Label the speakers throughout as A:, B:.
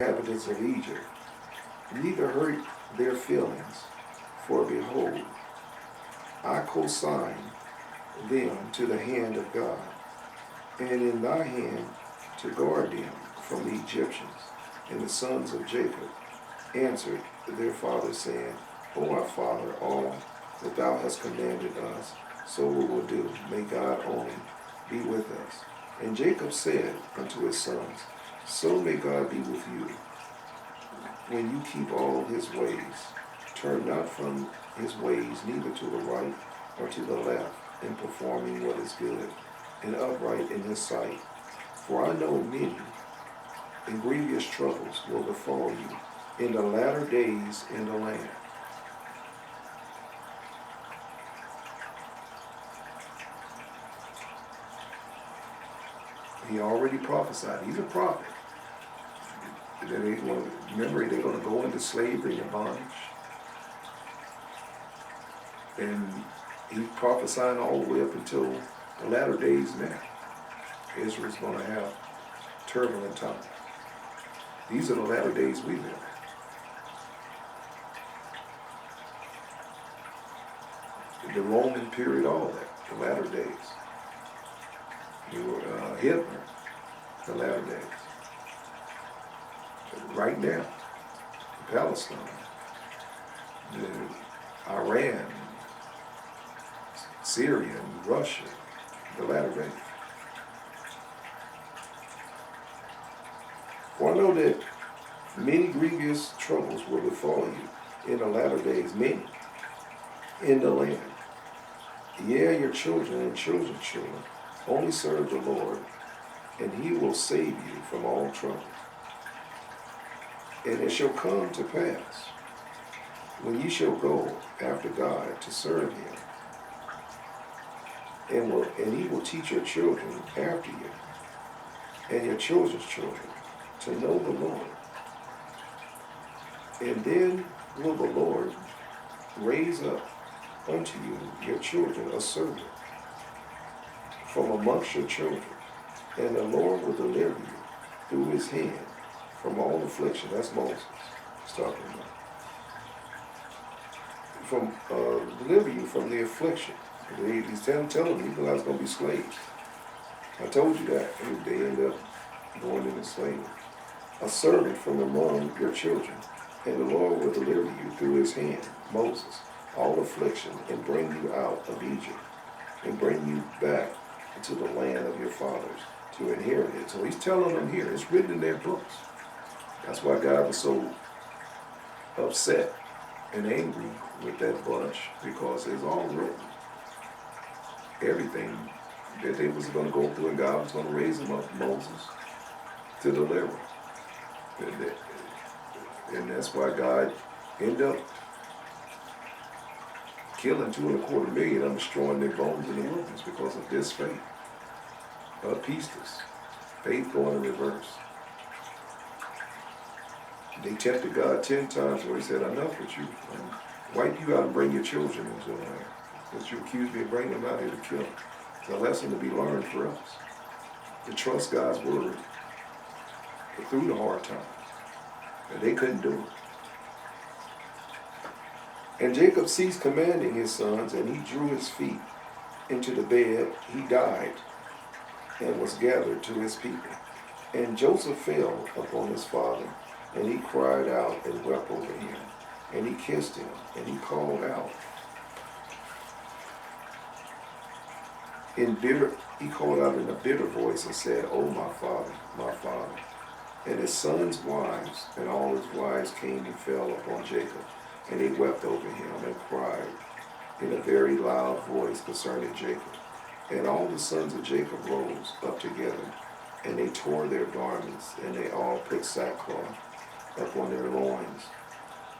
A: inhabitants of Egypt, neither hurt their feelings, for behold, I consign them to the hand of God, and in thy hand to guard them from the Egyptians. And the sons of Jacob answered their father, saying, O our father, all that thou hast commanded us, so we will do. May God only be with us. And Jacob said unto his sons, so may God be with you, when you keep all his ways. Turn not from his ways, neither to the right or to the left, in performing what is good and upright in his sight. For I know many and grievous troubles will befall you in the latter days in the land. He already prophesied. He's a prophet. Remember, they're going to go into slavery and bondage. And he's prophesying all the way up until the latter days now. Israel's going to have turbulent times. These are the latter days we live in. The Roman period, all that, the latter days. Hitler, the latter days. Right now, Palestine, Iran, Syria, and Russia, the latter days. For I know that many grievous troubles will befall you in the latter days, many in the land. Yea, your children and children's children only serve the Lord, and he will save you from all trouble. And it shall come to pass, when ye shall go after God to serve him, and he will teach your children after you, and your children's children, to know the Lord. And then will the Lord raise up unto you your children a servant from amongst your children, and the Lord will deliver you through his hand from all affliction. That's Moses he's talking about. Deliver you from the affliction. He's telling you guys going to be slaves. I told you that. They end up going into slavery. A servant from among your children, and the Lord will deliver you through his hand, Moses, all affliction, and bring you out of Egypt, and bring you back into the land of your fathers to inherit it. So he's telling them here, it's written in their books. That's why God was so upset and angry with that bunch, because it's all written. Everything that they was going to go through, and God was going to raise them up, Moses, to deliver. And that's why God ended up killing 2.25 million and destroying their bones in the wilderness because of this faith. Pistis, faith going in reverse. They tempted God 10 times where he said, enough with you. Wipe you out and bring your children into the land. Since you accuse me of bringing them out here to kill them. It's a lesson to be learned for us. To trust God's word through the hard times. And they couldn't do it. And Jacob ceased commanding his sons, and he drew his feet into the bed. He died and was gathered to his people. And Joseph fell upon his father, and he cried out and wept over him. And he kissed him, and he called out in a bitter voice and said, "Oh, my father, my father." And his sons' wives and all his wives came and fell upon Jacob, and they wept over him and cried in a very loud voice concerning Jacob. And all the sons of Jacob rose up together, and they tore their garments, and they all put sackcloth upon their loins,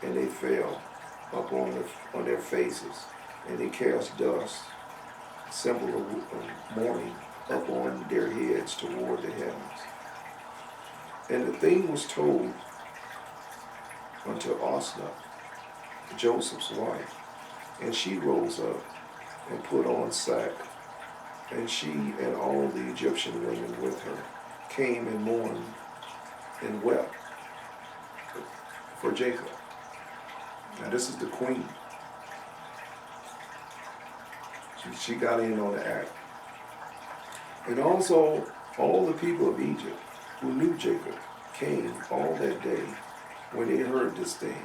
A: and they fell upon on their faces, and they cast dust, symbol of mourning, upon their heads toward the heavens. And the thing was told unto Osna, Joseph's wife, and she rose up and put on sack, and she and all the Egyptian women with her came and mourned and wept for Jacob. Now this is the queen. She got in on the act. And also all the people of Egypt who knew Jacob came all that day when they heard this thing.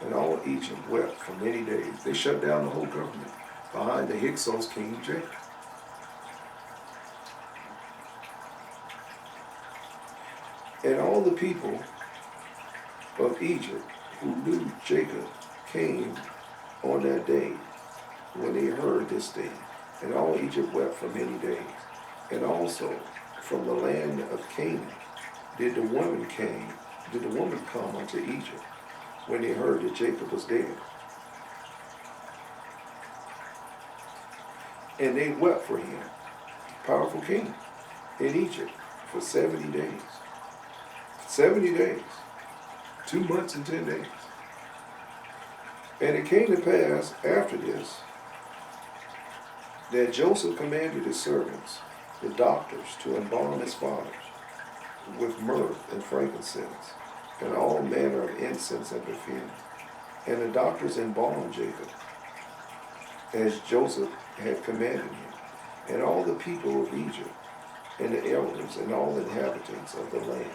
A: And all Egypt wept for many days. They shut down the whole government behind the Hyksos king Jacob. And all the people of Egypt who knew Jacob came on that day when they heard this thing. And all Egypt wept for many days. And also from the land of Canaan did the woman come unto Egypt when they heard that Jacob was dead. And they wept for him, powerful king, in Egypt for 70 days. 70 days, 2 months and 10 days. And it came to pass after this that Joseph commanded his servants, the doctors, to embalm his fathers with myrrh and frankincense and all manner of incense and perfume. And the doctors embalmed Jacob as Joseph had commanded him. And all the people of Egypt and the elders and all the inhabitants of the land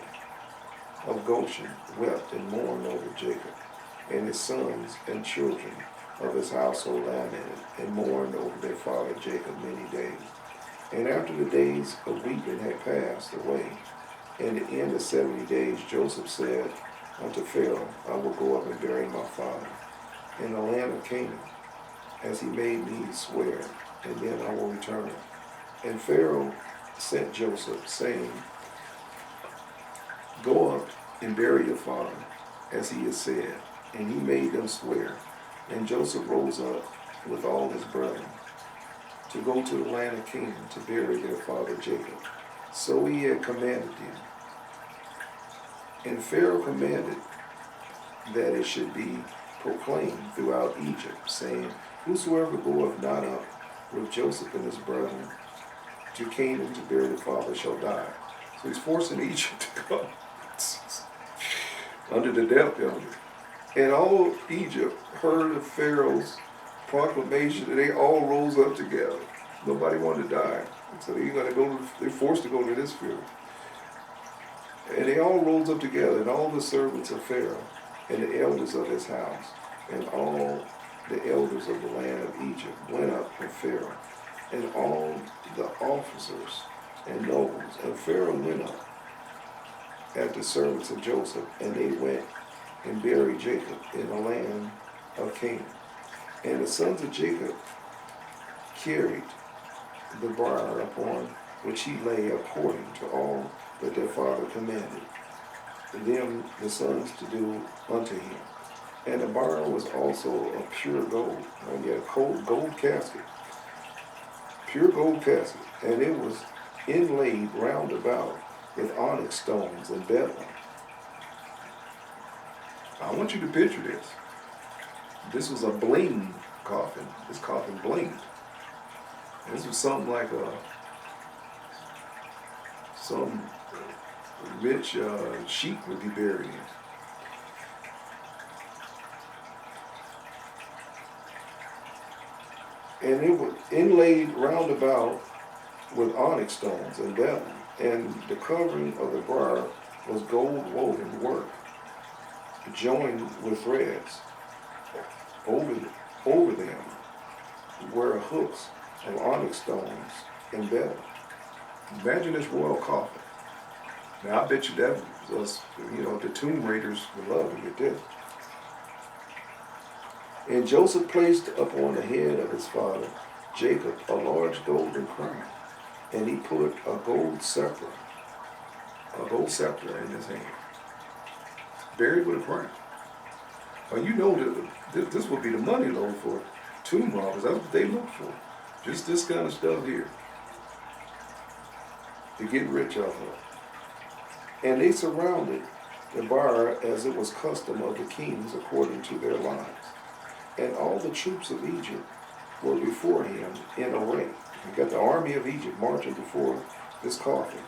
A: of Goshen wept and mourned over Jacob, and his sons and children of his household lamented and mourned over their father Jacob many days. And after the days of weeping had passed away, and the end of 70 days, Joseph said unto Pharaoh, I will go up and bury my father in the land of Canaan, as he made me swear, and then I will return. And Pharaoh sent Joseph, saying, Go up and bury your father, as he has said. And he made them swear. And Joseph rose up with all his brethren to go to the land of Canaan to bury their father Jacob. So he had commanded them. And Pharaoh commanded that it should be proclaimed throughout Egypt, saying, Whosoever goeth not up with Joseph and his brethren to Canaan to bury the father shall die. So he's forcing Egypt to come under the death penalty. And all Egypt heard of Pharaoh's proclamation, and they all rose up together. Nobody wanted to die. So they're forced to go to this field. And they all rose up together, and all the servants of Pharaoh, and the elders of his house, and all the elders of the land of Egypt went up with Pharaoh, and all the officers and nobles. And Pharaoh went up at the servants of Joseph, and they went and buried Jacob in the land of Canaan. And the sons of Jacob carried the briar upon which he lay according to all that their father commanded them, the sons, to do unto him. And the briar was also of pure gold, gold casket, pure gold casket, and it was inlaid round about with onyx stones and beryl. I want you to picture this. This was a bling coffin. This coffin blinged. This was something like some rich sheik would be buried in. And it was inlaid round about with onyx stones and beryl. And the covering of the briar was gold woven work, joined with threads. Over them were hooks of onyx stones and beryl. Imagine this royal coffin. Now I bet you that was, the tomb raiders would love to get this. And Joseph placed upon the head of his father Jacob a large golden crown, and he put a gold scepter in his hand, buried with a crown. Well, you know that this would be the money load for tomb robbers. That's what they look for. Just this kind of stuff here to get rich off of. And they surrounded the bar as it was custom of the kings according to their lines. And all the troops of Egypt were before him in array. You got the army of Egypt marching before this coffin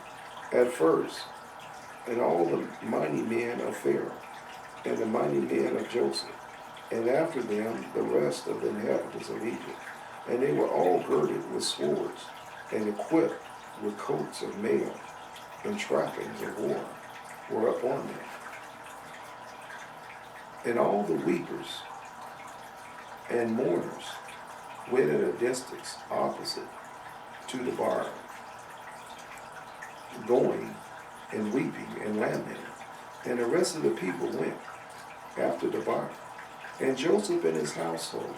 A: at first, and all the mighty men of Pharaoh, and the mighty men of Joseph, and after them the rest of the inhabitants of Egypt. And they were all girded with swords, and equipped with coats of mail, and trappings of war were upon them. And all the weepers and mourners went at a distance opposite to the bar, going and weeping and lamenting. And the rest of the people went after the bar. And Joseph and his household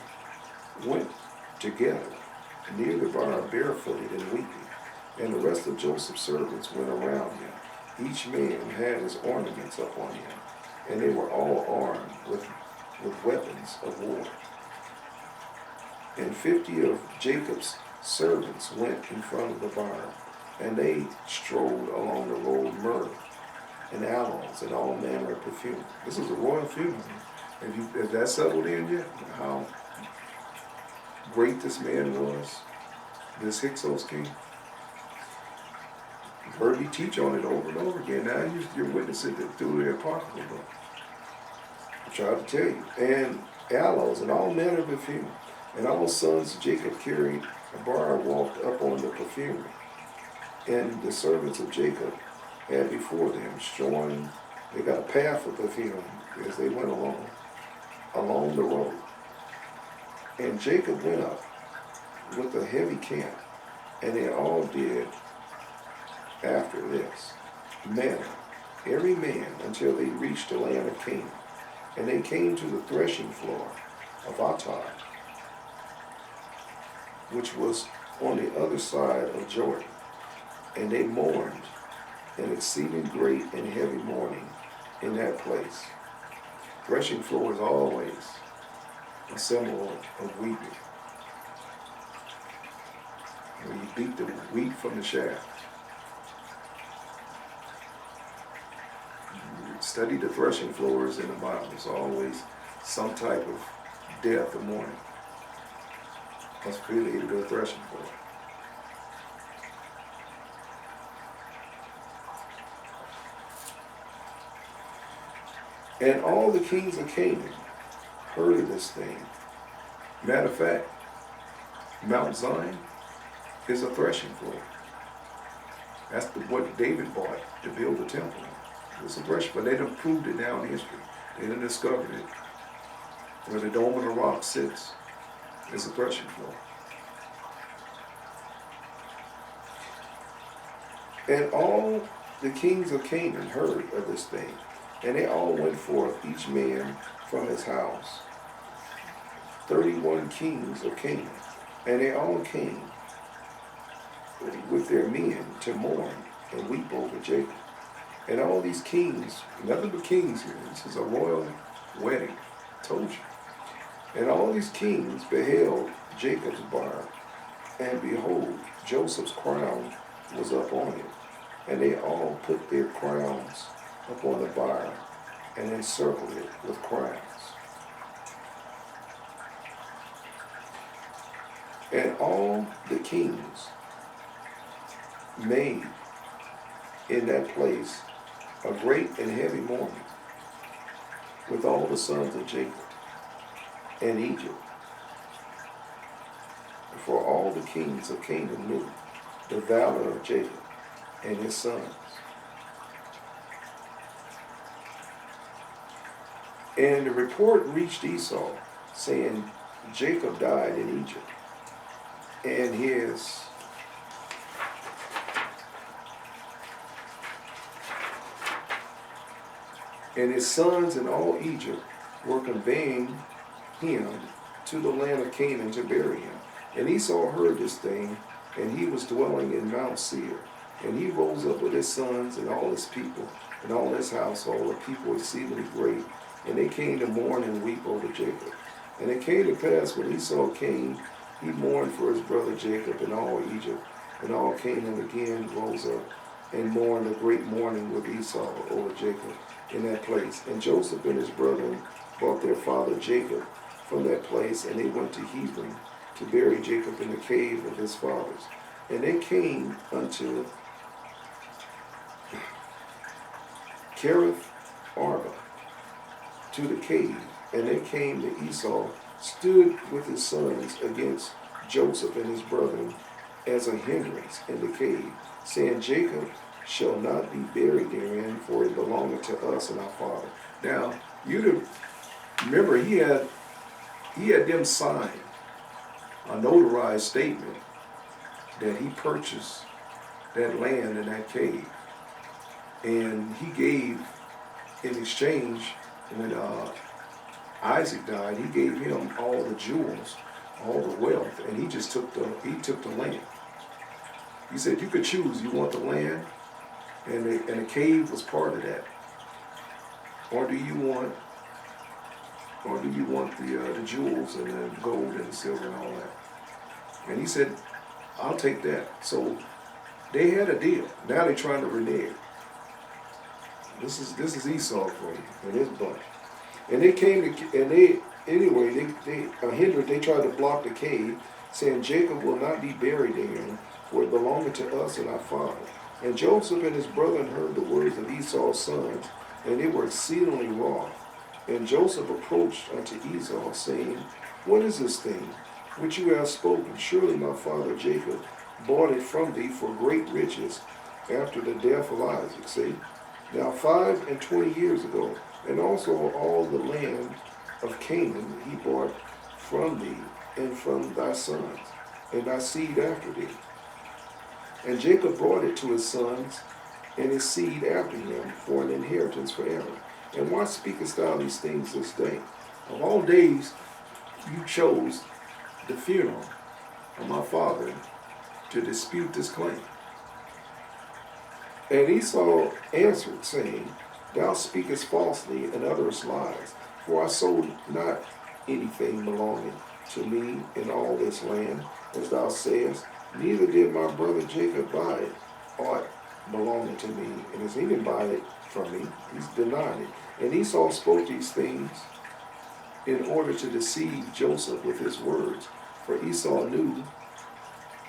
A: went together near the bar, barefooted and weeping. And the rest of Joseph's servants went around him. Each man had his ornaments upon him, and they were all armed with weapons of war. And 50 of Jacob's servants went in front of the bar, and they strode along the road myrrh and aloes and all manner of perfume. This is a royal funeral. Have that settled in yet? How great this man was, this Hyksos king? You've heard me teach on it over and over again. Now you're witnessing it through the apocryphal book. I tried to tell you. And aloes and all manner of perfume. And all sons of Jacob carried a bar, walked up on the perfumery. And the servants of Jacob had before them showing, they got a path of perfume as they went along the road. And Jacob went up with a heavy camp, and they all did after this manner, every man, until they reached the land of Canaan. And they came to the threshing floor of Atad, which was on the other side of Jordan. And they mourned an exceeding great and heavy mourning in that place. Threshing floor is always a symbol of weeping. When you beat the wheat from the shaft. Study the threshing floors in the Bible. There's always some type of death or mourning. That's related to a threshing floor. And all the kings of Canaan heard of this thing. Matter of fact, Mount Zion is a threshing floor. That's what David bought to build the temple. It's a threshing floor. They done proved it now in history. They done discovered it. Where the Dome of the Rock sits is a threshing floor. And all the kings of Canaan heard of this thing. And they all went forth, each man from his house. 31 kings of Canaan. And they all came with their men to mourn and weep over Jacob. And all these kings, nothing but kings here. This is a royal wedding. Told you. And all these kings beheld Jacob's bar, and behold, Joseph's crown was up on it. And they all put their crowns upon the bar and encircled it with crowns. And all the kings made in that place a great and heavy mourning with all the sons of Jacob and Egypt. For all the kings of Canaan knew the valor of Jacob and his sons. And the report reached Esau, saying, Jacob died in Egypt, and his sons and all Egypt were conveying him to the land of Canaan to bury him. And Esau heard this thing, and he was dwelling in Mount Seir. And he rose up with his sons and all his people and all his household, a people exceedingly great. And they came to mourn and weep over Jacob. And it came to pass when Esau came, he mourned for his brother Jacob and all Egypt. And all Canaan again rose up and mourned a great mourning with Esau over Jacob in that place. And Joseph and his brethren brought their father Jacob from that place, and they went to Hebron to bury Jacob in the cave of his fathers. And they came unto Kerith Arba, to the cave, and they came to Esau, stood with his sons against Joseph and his brethren as a hindrance in the cave, saying, Jacob shall not be buried therein, for it belongeth to us and our father. Now, you remember he had them sign a notarized statement that he purchased that land in that cave. And he gave, in exchange, when Isaac died, he gave him all the jewels, all the wealth, and he just took the land. He said, you could choose, you want the land, and the cave was part of that, or do you want the jewels and the gold and the silver and all that? And he said, I'll take that. So they had a deal. Now they're trying to renege. This is Esau for you and his bunch. And they came to, and they hindered. They tried to block the cave, saying, Jacob will not be buried therein, for it belongeth to us and our father. And Joseph and his brethren heard the words of Esau's sons, and they were exceedingly wroth. And Joseph approached unto Esau, saying, what is this thing which you have spoken? Surely my father Jacob bought it from thee for great riches after the death of Isaac. See? Now 25 years ago, and also all the land of Canaan he bought from thee and from thy sons, and thy seed after thee. And Jacob brought it to his sons and his seed after him for an inheritance forever. And why speakest thou these things this day? Of all days you chose the funeral of my father to dispute this claim. And Esau answered, saying, thou speakest falsely and utterest lies, for I sold not anything belonging to me in all this land, as thou sayest, neither did my brother Jacob buy it, aught belonging to me. And as he didn't buy it from me, he's denying it. And Esau spoke these things in order to deceive Joseph with his words, for Esau knew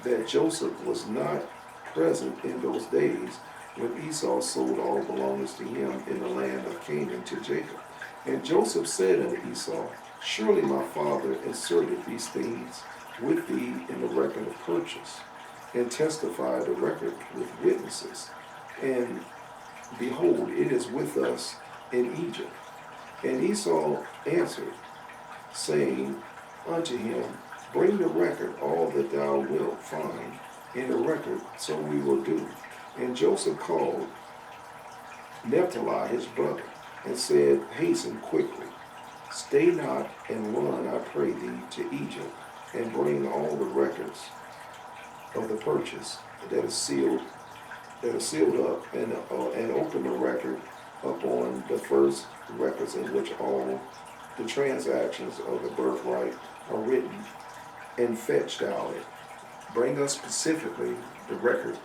A: that Joseph was not present in those days when Esau sold all belongings to him in the land of Canaan to Jacob. And Joseph said unto Esau, surely my father inserted these things with thee in the record of purchase, and testified the record with witnesses. And behold, it is with us in Egypt. And Esau answered, saying unto him, bring the record, all that thou wilt find in the record, so we will do. And Joseph called Naphtali his brother, and said, hasten quickly, stay not, and run, I pray thee, to Egypt, and bring all the records of the purchase that is sealed up, and open the record upon the first records in which all the transactions of the birthright are written, and fetch thou it. Bring us specifically the record,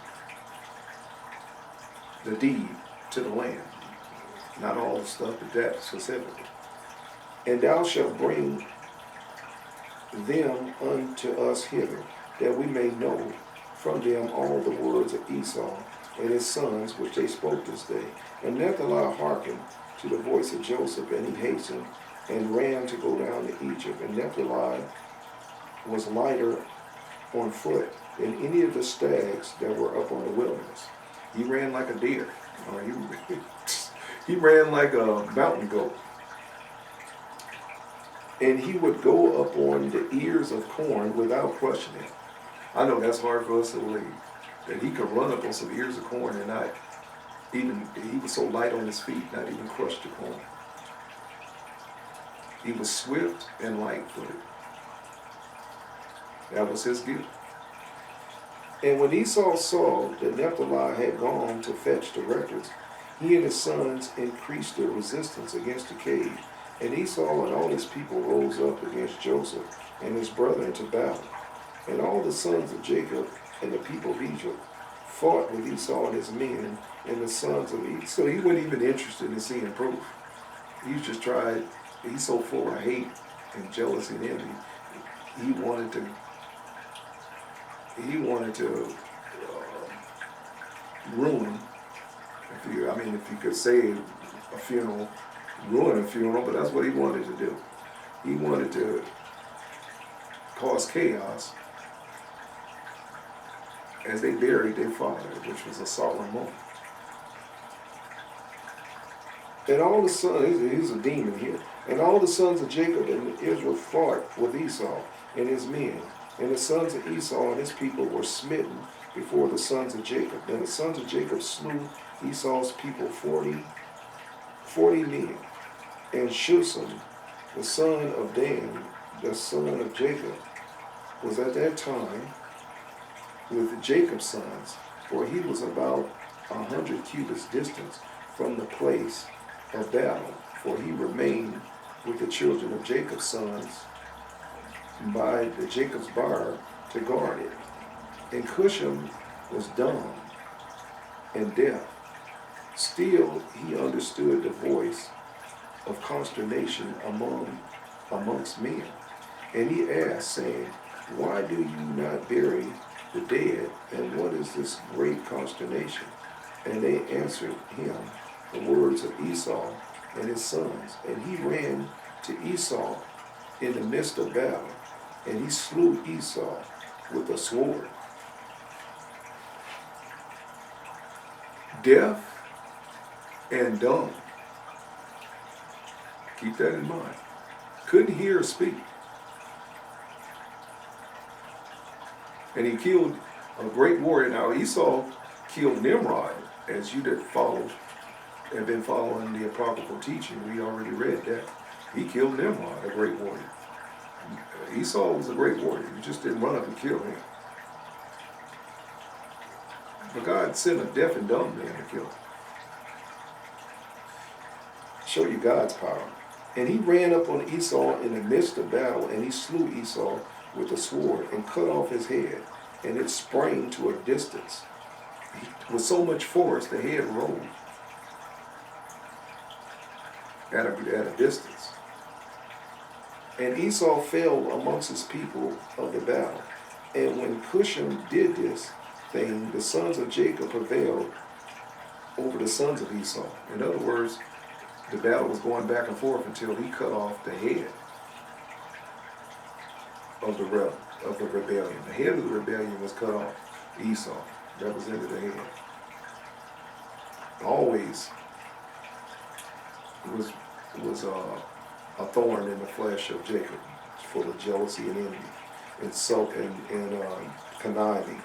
A: the deed to the land, not all the stuff, but that specifically. And thou shalt bring them unto us hither, that we may know from them all the words of Esau and his sons which they spoke this day. And Naphtali hearkened to the voice of Joseph, and he hastened and ran to go down to Egypt. And Naphtali was lighter on foot than any of the stags that were up on the wilderness. He ran like a deer, or he ran like a mountain goat. And he would go up on the ears of corn without crushing it. I know that's hard for us to believe, that he could run up on some ears of corn and not even, he was so light on his feet, not even crush the corn. He was swift and light-footed. That was his gift. And when Esau saw that Naphtali had gone to fetch the records, he and his sons increased their resistance against the cave. And Esau and all his people rose up against Joseph and his brethren to battle. And all the sons of Jacob and the people of Egypt fought with Esau and his men and the sons of Egypt. So he wasn't even interested in seeing proof. He just tried, he's so full of hate and jealousy and envy. He wanted to ruin, if you could say a funeral ruin a funeral, but that's what he wanted to do. He wanted to cause chaos as they buried their father, which was a solemn moment. And all the sons, he's a demon here. And all the sons of Jacob and Israel fought with Esau and his men. And the sons of Esau and his people were smitten before the sons of Jacob. And the sons of Jacob slew Esau's people 40 men. And Shushan, the son of Dan, the son of Jacob, was at that time with Jacob's sons, for he was about 100 cubits distance from the place of battle, for he remained with the children of Jacob's sons by the Jacob's bar to guard it. And Cusham was dumb and deaf. Still he understood the voice of consternation amongst men. And he asked, saying, Why do you not bury the dead? And what is this great consternation? And they answered him the words of Esau and his sons. And he ran to Esau in the midst of battle, and he slew Esau with a sword. Deaf and dumb. Keep that in mind. Couldn't hear or speak. And he killed a great warrior. Now Esau killed Nimrod, as you that have been following the apocryphal teaching. We already read that. He killed Nimrod, a great warrior. Esau was a great warrior. You just didn't run up and kill him. But God sent a deaf and dumb man to kill him. Show you God's power. And he ran up on Esau in the midst of battle, and he slew Esau with a sword and cut off his head, and it sprang to a distance. With so much force, the head rolled at a distance. And Esau fell amongst his people of the battle. And when Cusham did this thing, the sons of Jacob prevailed over the sons of Esau. In other words, the battle was going back and forth until he cut off the head of the rebellion. The head of the rebellion was cut off. Esau represented the head. Always was a thorn in the flesh of Jacob, full of jealousy and envy, and conniving